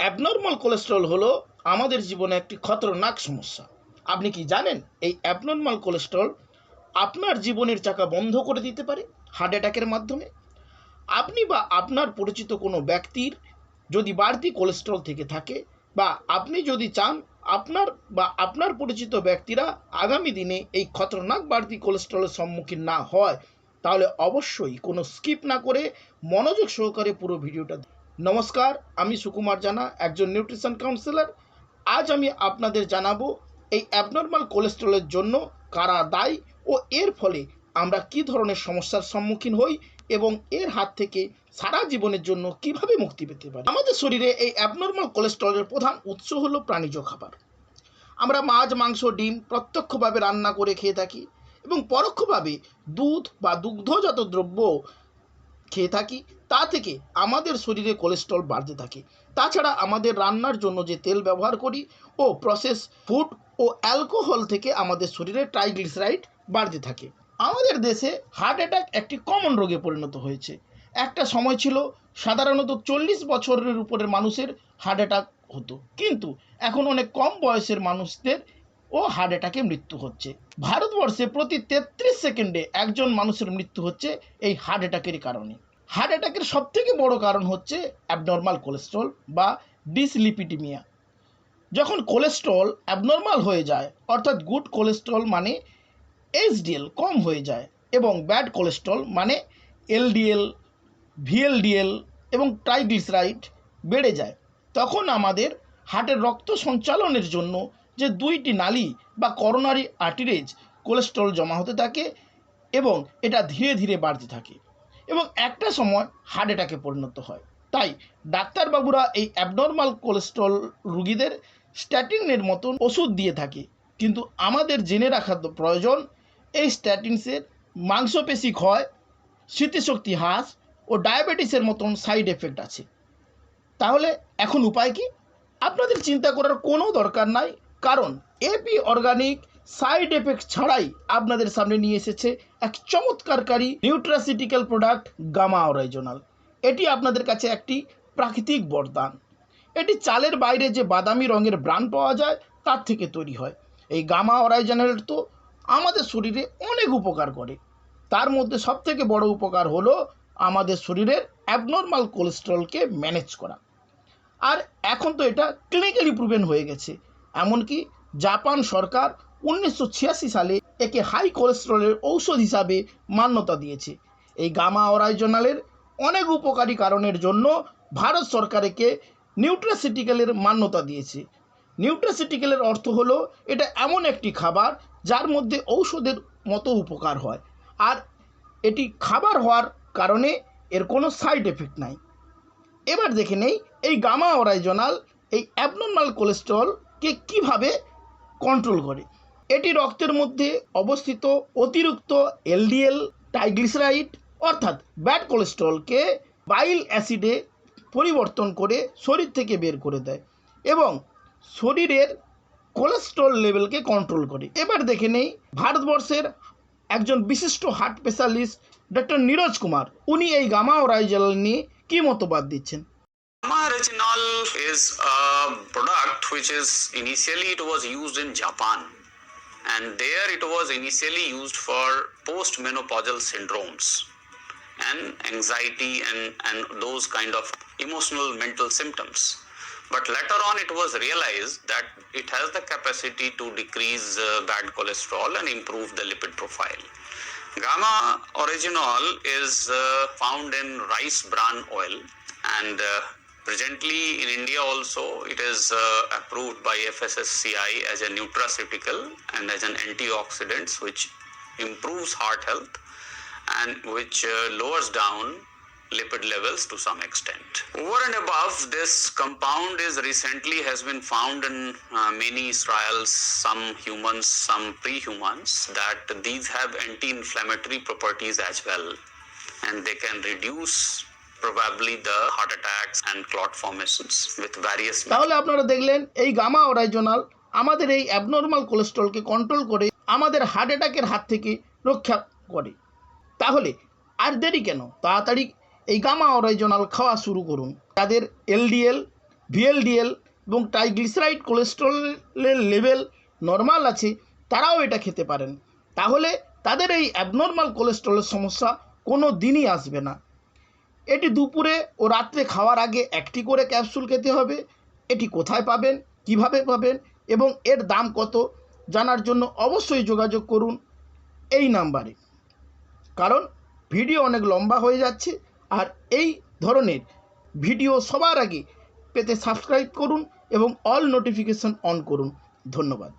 Abnormal cholesterol হলো আমাদের জীবনে একটি খতরনাক সমস্যা। আপনি কি জানেন এই অ্যাবনর্মাল কোলেস্টেরল আপনার জীবনের চাকা বন্ধ করে দিতে পারে হার্ট অ্যাটাকের মাধ্যমে? আপনি বা আপনার পরিচিত কোনো ব্যক্তির যদি বাড়তি কোলেস্টেরল থেকে থাকে, বা আপনি যদি চান আপনার পরিচিত ব্যক্তিরা আগামী দিনে এই খতরনাক বাড়তি কোলেস্টেরলের সম্মুখীন না হয়, তাহলে অবশ্যই কোনো স্কিপ না করে মনোযোগ সহকারে পুরো ভিডিওটা। নমস্কার, আমি সুকুমার জানা, একজন নিউট্রিশন কাউন্সিলর। আজ আমি আপনাদের জানাবো এই অ্যাবনর্মাল কোলেস্টেরলের জন্য কারা দায়ী ও এর ফলে আমরা কী ধরনের সমস্যার সম্মুখীন হই এবং এর হাত থেকে সারা জীবনের জন্য কিভাবে মুক্তি পেতে পারি। আমাদের শরীরে এই অ্যাবনর্মাল কোলেস্টেরলের প্রধান উৎস হলো প্রাণীজ খাবার। আমরা মাছ, মাংস, ডিম প্রত্যক্ষভাবে রান্না করে খেয়ে থাকি এবং পরোক্ষভাবে দুধ বা দুগ্ধজাত দ্রব্য খেয়ে থাকি। তা থেকে আমাদের শরীরে কোলেস্টেরল বাড়তে থাকে। তাছাড়া আমাদের রান্নার জন্য যে তেল ব্যবহার করি ও প্রসেস ফুড ও অ্যালকোহল থেকে আমাদের শরীরে ট্রাইগ্লিসারাইড বাড়তে থাকে। আমাদের দেশে হার্ট অ্যাটাক একটি কমন রোগে পরিণত হয়েছে। একটা সময় ছিল সাধারণত 40 বছরের উপরের মানুষের হার্ট অ্যাটাক হতো, কিন্তু এখন অনেক কম বয়সের মানুষদের ও হার্ট অ্যাটাকে মৃত্যু হচ্ছে। ভারতবর্ষে প্রতি 33 সেকেন্ডে একজন মানুষের মৃত্যু হচ্ছে এই হার্ট অ্যাটাকের কারণে। হার্ট অ্যাটাকের সবথেকে বড় কারণ হচ্ছে অ্যাবনর্মাল কোলেস্টেরল বা ডিসলিপিডিমিয়া। যখন কোলেস্টেরল অ্যাবনর্মাল হয়ে যায়, অর্থাৎ গুড কোলেস্টেরল মানে এইচডিএল কম হয়ে যায় এবং ব্যাড কোলেস্টেরল মানে এলডিএল, ভিএলডিএল এবং ট্রাইগ্লিসারাইড বেড়ে যায়, তখন আমাদের হার্টের রক্ত সঞ্চালনের জন্য যে দুইটি নালী বা করোনারি আর্টারিজ কোলেস্টেরল জমা হতে থাকে এবং এটা ধীরে ধীরে বাড়তে থাকে এবং একটা সময় হার্ট অ্যাটাকে পরিণত হয়। তাই ডাক্তারবাবুরা এই অ্যাবনর্মাল কোলেস্টেরল রুগীদের স্ট্যাটিনের মতন ওষুধ দিয়ে থাকে, কিন্তু আমাদের জেনে রাখা প্রয়োজন এই স্ট্যাটিনসের মাংসপেশি ক্ষয়, স্মৃতিশক্তি হ্রাস ও ডায়াবেটিসের মতন সাইড এফেক্ট আছে। তাহলে এখন উপায় কি? আপনাদের চিন্তা করার কোনো দরকার নাই, কারণ এপি অর্গানিক সাইড এফেক্ট ছাড়াই আপনাদের সামনে নিয়ে এসেছে এক চমৎকারী নিউট্রাসিউটিক্যাল প্রোডাক্ট গামা অরাইজনাল। এটি আপনাদের কাছে একটি প্রাকৃতিক বরদান। এটি চালের বাইরে যে বাদামি রঙের ব্রান্ড পাওয়া যায় তার থেকে তৈরি হয়। এই গামা অরাইজনাল তো আমাদের শরীরে অনেক উপকার করে। তার মধ্যে সবথেকে বড় উপকার হলো আমাদের শরীরের অ্যাবনর্মাল কোলেস্টেরলকে ম্যানেজ করা। আর এখন তো এটা ক্লিনিক্যালি প্রুভেন হয়ে গেছে। এমনকি জাপান সরকার 1986 সালে একে হাই কোলেস্টেরলের ঔষধ হিসাবে মান্যতা দিয়েছে। এই গামা অরাইজনালের অনেক উপকারী কারণের জন্য ভারত সরকার একে নিউট্রাসিউটিক্যালের মান্যতা দিয়েছে। নিউট্রাসিউটিক্যালের অর্থ হলো এটা এমন একটি খাবার যার মধ্যে ঔষধের মতো উপকার হয়, আর এটি খাবার হওয়ার কারণে এর কোনো সাইড এফেক্ট নাই। এবার দেখে নেই এই গামা অরাইজনাল এই অ্যাবনর্মাল কোলেস্টেরলকে কিভাবে কন্ট্রোল করে। এটি রক্তের মধ্যে অবস্থিত অতিরিক্ত এলডিএল, ট্রাইগ্লিসারাইড অর্থাৎ ব্যাড কোলেস্টেরলকে বাইল অ্যাসিডে পরিবর্তন করে শরীর থেকে বের করে দেয় এবং শরীরের কোলেস্টেরল লেভেলকে কন্ট্রোল করে। এবার দেখে নেই ভারতবর্ষের একজন বিশিষ্ট heart specialist doctor Neeraj Kumar, উনি এই গামা অরাইজনাল নিয়ে কি মতবাদ দিচ্ছেন। Gamma retinol is a product which is initially it was used in Japan, and there it was initially used for postmenopausal syndromes and anxiety and those kind of emotional mental symptoms. But later on it was realized that it has the capacity to decrease bad cholesterol and improve the lipid profile. Gamma original is found in rice bran oil, and presently in India also it is approved by FSSCI as a nutraceutical and as an antioxidant which improves heart health and which lowers down lipid levels to some extent. Over and above, this compound is recently has been found in many trials, some humans, some pre-humans, that these have anti-inflammatory properties as well, and they can reduce probably the heart attacks and clot formations with various. তাহলে আপনারা দেখলেন এই gamma অরাইজনাল আমাদের এই abnormal কোলেস্টেরলকে control করে আমাদের heart অ্যাটাকের হাত থেকে রক্ষা করে। তাহলে আর দেরি কেন, তাড়াতাড়ি এই গামা অরাইজনাল খাওয়া শুরু করুন। যাদের এলডিএল, ভিএলডিএল এবং ট্রাইগ্লিসারাইড কোলেস্টেরলের লেভেল নর্মাল আছে তারাও এটা খেতে পারেন। তাহলে তাদের এই অ্যাবনর্মাল কোলেস্টেরলের সমস্যা কোনো দিনই আসবে না। এটি দুপুরে ও রাত্রে খাওয়ার আগে একটি করে ক্যাপসুল খেতে হবে। এটি কোথায় পাবেন, কিভাবে পাবেন এবং এর দাম কত জানার জন্য অবশ্যই যোগাযোগ করুন এই নাম্বারে, কারণ ভিডিও অনেক লম্বা হয়ে যাচ্ছে। আর এই ধরনের ভিডিও সবার আগে পেতে সাবস্ক্রাইব করুন এবং অল নোটিফিকেশন অন করুন। ধন্যবাদ।